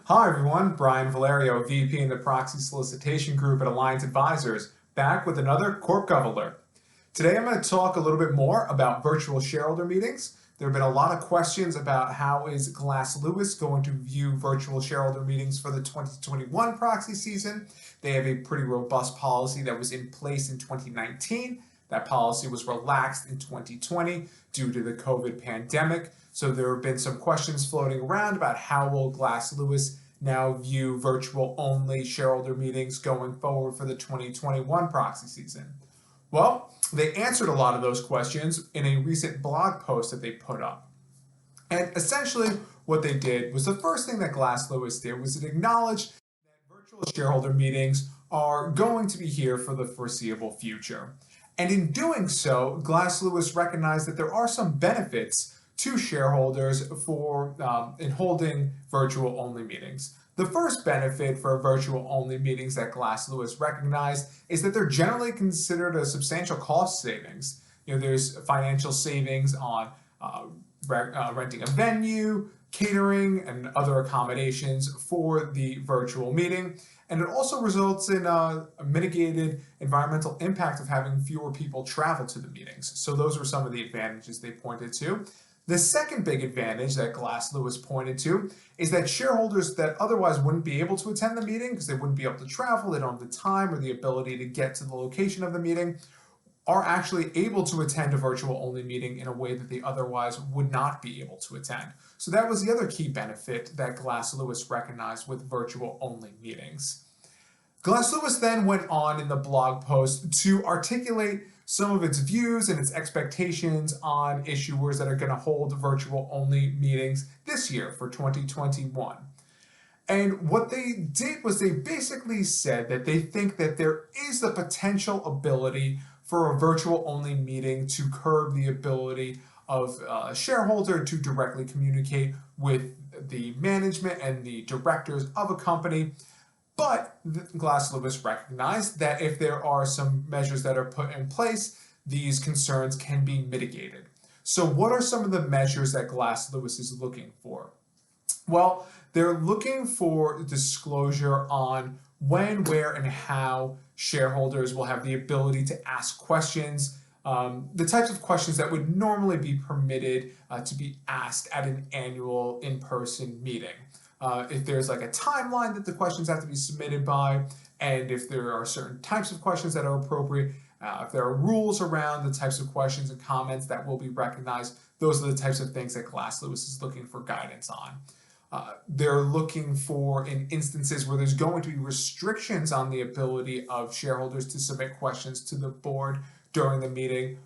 Hi everyone, Brian Valerio, VP in the Proxy Solicitation Group at Alliance Advisors, back with another Corp Gov alert. Today I'm going to talk a little bit more about virtual shareholder meetings. There have been a lot of questions about how is Glass Lewis going to view virtual shareholder meetings for the 2021 proxy season. They have a pretty robust policy that was in place in 2019. That policy was relaxed in 2020 due to the COVID pandemic. So there have been some questions floating around about how will Glass Lewis now view virtual only shareholder meetings going forward for the 2021 proxy season. Well, they answered a lot of those questions in a recent blog post that they put up. And essentially what they did was the first thing that Glass Lewis did was it acknowledged that virtual shareholder meetings are going to be here for the foreseeable future. And in doing so, Glass Lewis recognized that there are some benefits to shareholders in holding virtual only meetings. The first benefit for virtual only meetings that Glass Lewis recognized is that they're generally considered a substantial cost savings. There's financial savings on renting a venue, catering, and other accommodations for the virtual meeting. And it also results in a mitigated environmental impact of having fewer people travel to the meetings. So those were some of the advantages they pointed to. The second big advantage that Glass Lewis pointed to is that shareholders that otherwise wouldn't be able to attend the meeting because they wouldn't be able to travel, they don't have the time or the ability to get to the location of the meeting, are actually able to attend a virtual only meeting in a way that they otherwise would not be able to attend. So that was the other key benefit that Glass Lewis recognized with virtual only meetings. Glass Lewis then went on in the blog post to articulate some of its views and its expectations on issuers that are going to hold virtual only meetings this year for 2021. And what they did was they basically said that they think that there is the potential ability for a virtual only meeting to curb the ability of a shareholder to directly communicate with the management and the directors of a company. But Glass Lewis recognized that if there are some measures that are put in place, these concerns can be mitigated. So what are some of the measures that Glass Lewis is looking for? Well, they're looking for disclosure on when, where, and how shareholders will have the ability to ask questions, the types of questions that would normally be permitted to be asked at an annual in-person meeting. If there's like a timeline that the questions have to be submitted by, and if there are certain types of questions that are appropriate, if there are rules around the types of questions and comments that will be recognized, those are the types of things that Glass Lewis is looking for guidance on. They're looking for in instances where there's going to be restrictions on the ability of shareholders to submit questions to the board during the meeting,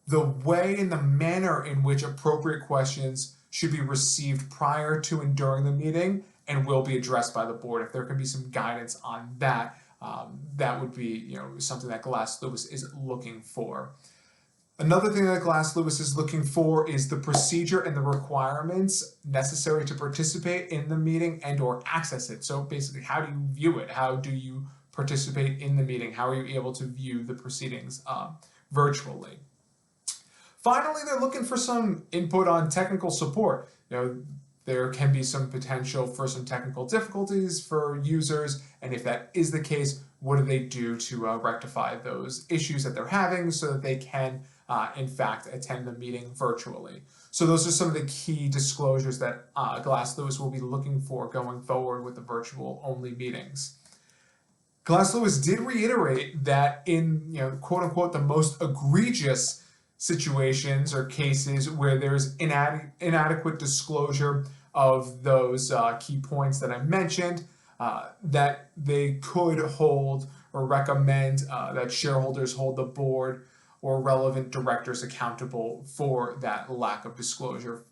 the way and the manner in which appropriate questions should be received prior to and during the meeting and will be addressed by the board. If there can be some guidance on that, that would be something that Glass Lewis is looking for. Another thing that Glass Lewis is looking for is the procedure and the requirements necessary to participate in the meeting and or access it. So basically, how do you view it? How do you participate in the meeting? How are you able to view the proceedings virtually? Finally, they're looking for some input on technical support. There can be some potential for some technical difficulties for users, and if that is the case, what do they do to rectify those issues that they're having so that they can, in fact, attend the meeting virtually? So those are some of the key disclosures that Glass Lewis will be looking for going forward with the virtual only meetings. Glass Lewis did reiterate that in, quote unquote, the most egregious situations or cases where there's inadequate disclosure of those key points that I mentioned, that they could hold or recommend that shareholders hold the board or relevant directors accountable for that lack of disclosure.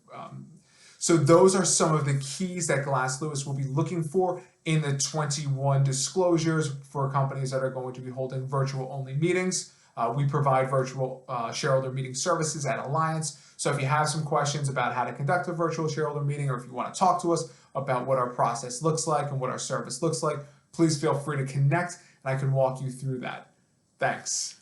So those are some of the keys that Glass Lewis will be looking for in the 21 disclosures for companies that are going to be holding virtual only meetings. We provide virtual shareholder meeting services at Alliance. So if you have some questions about how to conduct a virtual shareholder meeting, or if you want to talk to us about what our process looks like and what our service looks like, please feel free to connect and I can walk you through that. Thanks.